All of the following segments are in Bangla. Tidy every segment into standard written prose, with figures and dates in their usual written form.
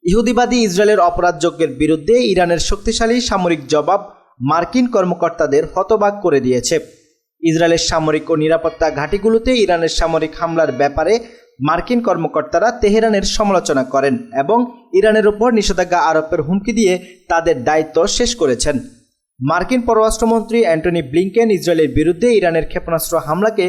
ইহুদিবাদী ইসরায়েলের অপরাধযজ্ঞের বিরুদ্ধে ইরানের শক্তিশালী সামরিক জবাব মার্কিন কর্মকর্তাদের হতবাক করে দিয়েছে। ইসরায়েলের সামরিক ও নিরাপত্তা ঘাঁটিগুলোতে ইরানের সামরিক হামলার ব্যাপারে মার্কিন কর্মকর্তারা তেহরানের সমালোচনা করেন এবং ইরানের উপর নিষেধাজ্ঞা আরোপের হুমকি দিয়ে তাদের দায়িত্ব শেষ করেছেন। মার্কিন পররাষ্ট্রমন্ত্রী অ্যান্টনি ব্লিংকেন ইসরায়েলের বিরুদ্ধে ইরানের ক্ষেপণাস্ত্র হামলাকে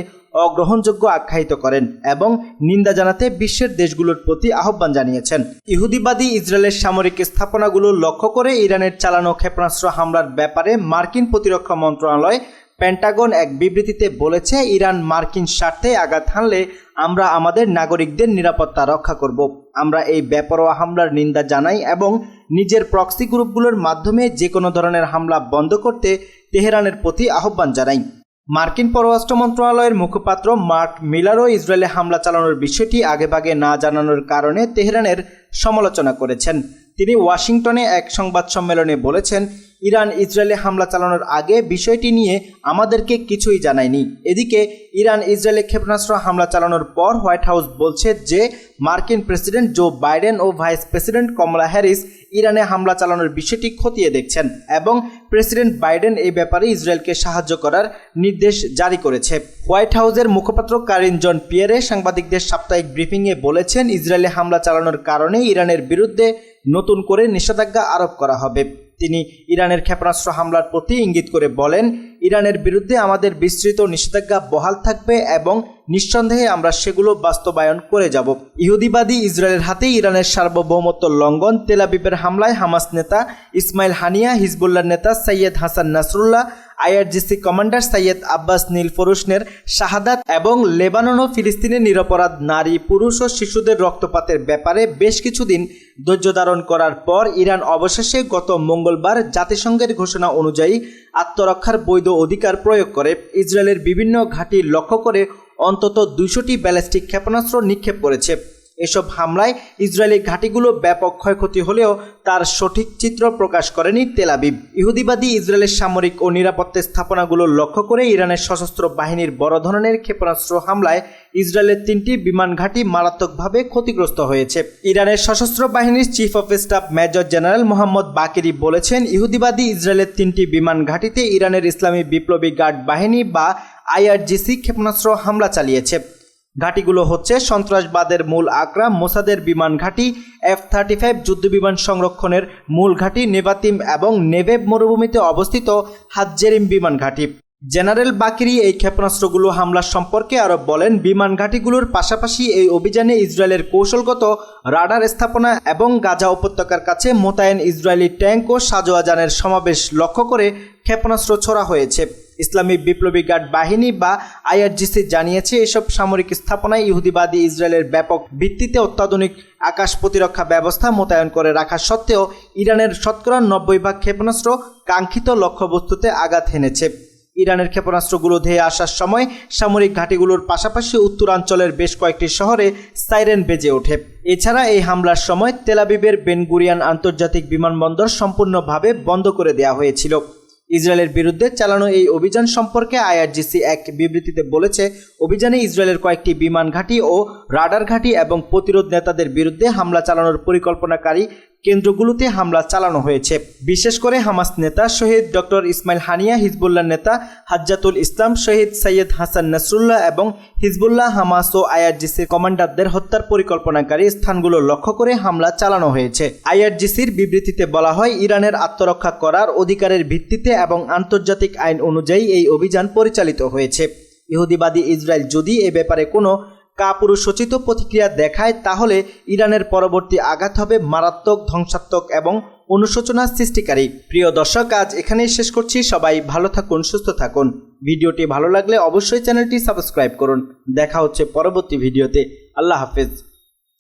অগ্রহণযোগ্য আখ্যায়িত করেন এবং নিন্দা জানাতে বিশ্বের দেশগুলোর প্রতি আহ্বান জানিয়েছেন। ইহুদিবাদী ইসরায়েলের সামরিক স্থাপনাগুলো লক্ষ্য করে ইরানের চালানো ক্ষেপণাস্ত্র হামলার ব্যাপারে মার্কিন প্রতিরক্ষা মন্ত্রণালয় পেন্টাগন এক বিবৃতিতে বলেছে, ইরান মার্কিন স্বার্থে আঘাত হানলে আমরা আমাদের নাগরিকদের নিরাপত্তা রক্ষা করব। আমরা এই বেপরোয়া হামলার নিন্দা জানাই এবং নিজের প্রক্সি গ্রুপগুলোর মাধ্যমে যে কোনো ধরনের হামলা বন্ধ করতে তেহরানের প্রতি আহ্বান জানাই। মার্কিন পররাষ্ট্র মন্ত্রণালয়ের মুখপাত্র মার্ক মিলারও ইসরায়েলে হামলা চালানোর বিষয়টি আগেভাগে না জানানোর কারণে তেহরানের সমালোচনা করেছেন। তিনি ওয়াশিংটনে এক সংবাদ সম্মেলনে বলেছেন, ইরান ইসরায়েলে হামলা চালানোর আগে বিষয়টি নিয়ে আমাদেরকে কিছুই জানায়নি। এদিকে ইরান ইসরায়েলে ক্ষেপণাস্ত্র হামলা চালানোর পর হোয়াইট হাউস বলছে যে মার্কিন প্রেসিডেন্ট জো বাইডেন ও ভাইস প্রেসিডেন্ট কমলা হ্যারিস ইরানে হামলা চালানোর বিষয়টি খতিয়ে দেখছেন এবং প্রেসিডেন্ট বাইডেন এই ব্যাপারে ইসরায়েলকে সাহায্য করার নির্দেশ জারি করেছে। হোয়াইট হাউসের মুখপাত্র কারিন জন পিয়েরে সাংবাদিকদের সাপ্তাহিক ব্রিফিংয়ে বলেছেন, ইসরায়েলে হামলা চালানোর কারণে ইরানের বিরুদ্ধে নতুন করে নিষেধাজ্ঞা আরোপ করা হবে। তিনি ইরানের ক্ষেপণাস্ত্র হামলার প্রতি ইঙ্গিত করে বলেন, ইরানের বিরুদ্ধে আমাদের বিস্তৃত নিষেধাজ্ঞা বহাল থাকবে এবং নিঃসন্দেহে আমরা সেগুলো বাস্তবায়ন করে যাব। ইহুদিবাদী ইসরায়েলের হাতে ইরানের সার্বভৌমত্ব লঙ্ঘন, তেল আবিবের হামলায় হামাস নেতা ইসমাইল হানিয়া, হিজবুল্লাহর নেতা সৈয়দ হাসান নাসরুল্লাহ, আইআরজিসি কমান্ডার সৈয়দ আব্বাস নীলফরুশনের শাহাদাত এবং লেবানন ও ফিলিস্তিনের নিরপরাধ নারী, পুরুষ ও শিশুদের রক্তপাতের ব্যাপারে বেশ কিছুদিন ধৈর্য ধারণ করার পর ইরান অবশেষে গত মঙ্গলবার জাতিসংঘের ঘোষণা অনুযায়ী আত্মরক্ষার বৈধ অধিকার প্রয়োগ করে ইসরায়েলের বিভিন্ন ঘাঁটি লক্ষ্য করে অন্তত 200টি ব্যালিস্টিক ক্ষেপণাস্ত্র নিক্ষেপ করেছে। এসব হামলায় ইসরায়েলি ঘাঁটিগুলো ব্যাপক ক্ষয়ক্ষতি হলেও তার সঠিক চিত্র প্রকাশ করেনি তেল আবিব। ইহুদিবাদী ইসরায়েলের সামরিক ও নিরাপত্তা স্থাপনাগুলো লক্ষ্য করে ইরানের সশস্ত্র বাহিনীর বড় ধরনের ক্ষেপণাস্ত্র হামলায় ইসরায়েলের 3টি বিমান ঘাঁটি মারাত্মকভাবে ক্ষতিগ্রস্ত হয়েছে। ইরানের সশস্ত্র বাহিনীর chief of staff major general Mohammad বাকিরি বলেছেন, ইহুদিবাদী ইসরায়েলের 3টি বিমান ঘাঁটিতে ইরানের ইসলামী বিপ্লবী গার্ড বাহিনী বা আইআরজিসি ক্ষেপণাস্ত্র হামলা চালিয়েছে। ঘাঁটিগুলো হচ্ছে সন্ত্রাসবাদের মূল আকরা, মোসাদের বিমান ঘাঁটি, F-35 যুদ্ধবিমান সংরক্ষণের মূল ঘাঁটি, নেভাতিম এবং নেভেব মরুভূমিতে অবস্থিত হাজ্জেরিম বিমান ঘাঁটি। জেনারেল বাকিরি এই ক্ষেপণাস্ত্রগুলো হামলার সম্পর্কে আরও বলেন, বিমান ঘাঁটিগুলোর পাশাপাশি এই অভিযানে ইসরায়েলের কৌশলগত রাডার স্থাপনা এবং গাজা উপত্যকার কাছে মোতায়েন ইসরায়েলি ট্যাঙ্ক ও সাজোয়া যানের সমাবেশ লক্ষ্য করে ক্ষেপণাস্ত্র ছোড়া হয়েছে। ইসলামী বিপ্লবী গার্ড বাহিনী বা আইআরজিসি জানিয়েছে, এসব সামরিক স্থাপনায় ইহুদিবাদী ইসরায়েলের ব্যাপক ভিত্তিতে অত্যাধুনিক আকাশ প্রতিরক্ষা ব্যবস্থা মোতায়েন করে রাখা সত্ত্বেও ইরানের শতকরা 90% ক্ষেপণাস্ত্র কাঙ্ক্ষিত লক্ষ্যবস্তুতে আঘাত হেনেছে। ইরানের ক্ষেপণাস্ত্রগুলো ধেয়ে আসার সময় সামরিক ঘাঁটিগুলোর পাশাপাশি উত্তরাঞ্চলের বেশ কয়েকটি শহরে সাইরেন বেজে ওঠে। এছাড়া এই হামলার সময় তেল আবিবের বেন গুরিয়ান আন্তর্জাতিক বিমানবন্দর সম্পূর্ণভাবে বন্ধ করে দেওয়া হয়েছিল। ইসরায়েলের বিরুদ্ধে চালানো এই অভিযান সম্পর্কে আইআরজিসি এক বিবৃতিতে বলেছে, অভিযানে ইসরায়েলের কয়েকটি বিমান ঘাঁটি ও রাডার ঘাঁটি এবং প্রতিরোধ নেতাদের বিরুদ্ধে হামলা চালানোর পরিকল্পনাকারী কেন্দ্রগুলোতে হামলা চালানো হয়েছে। বিশেষ করে হামাস নেতা শহীদ ডক্টর ইসমাইল হানিয়া, হিজবুল্লাহ নেতা হাজ্জাতুল ইসলাম, শহীদ সৈয়দ হাসান নাসরুল্লাহ এবং হিজবুল্লাহ, হামাস ও আইআরজিসির কমান্ডারদের হত্যার পরিকল্পনাকারী স্থানগুলো লক্ষ্য করে হামলা চালানো হয়েছে। আইআরজিসির বিবৃতিতে বলা হয়, ইরানের আত্মরক্ষা করার অধিকারের ভিত্তিতে এবং আন্তর্জাতিক আইন অনুযায়ী এই অভিযান পরিচালিত হয়েছে। ইহুদিবাদী ইসরায়েল যদি এ ব্যাপারে কোনো কাপুরুষোচিত প্রতিক্রিয়া দেখায় তাহলে ইরানের পরবর্তী আঘাত হবে মারাত্মক, ধ্বংসাত্মক এবং অনুশোচনা সৃষ্টিকারী। প্রিয় দর্শক, আজ এখানেই শেষ করছি। সবাই ভালো থাকুন, সুস্থ থাকুন। ভিডিওটি ভালো লাগলে অবশ্যই চ্যানেলটি সাবস্ক্রাইব করুন। দেখা হচ্ছে পরবর্তী ভিডিওতে। আল্লাহ হাফেজ।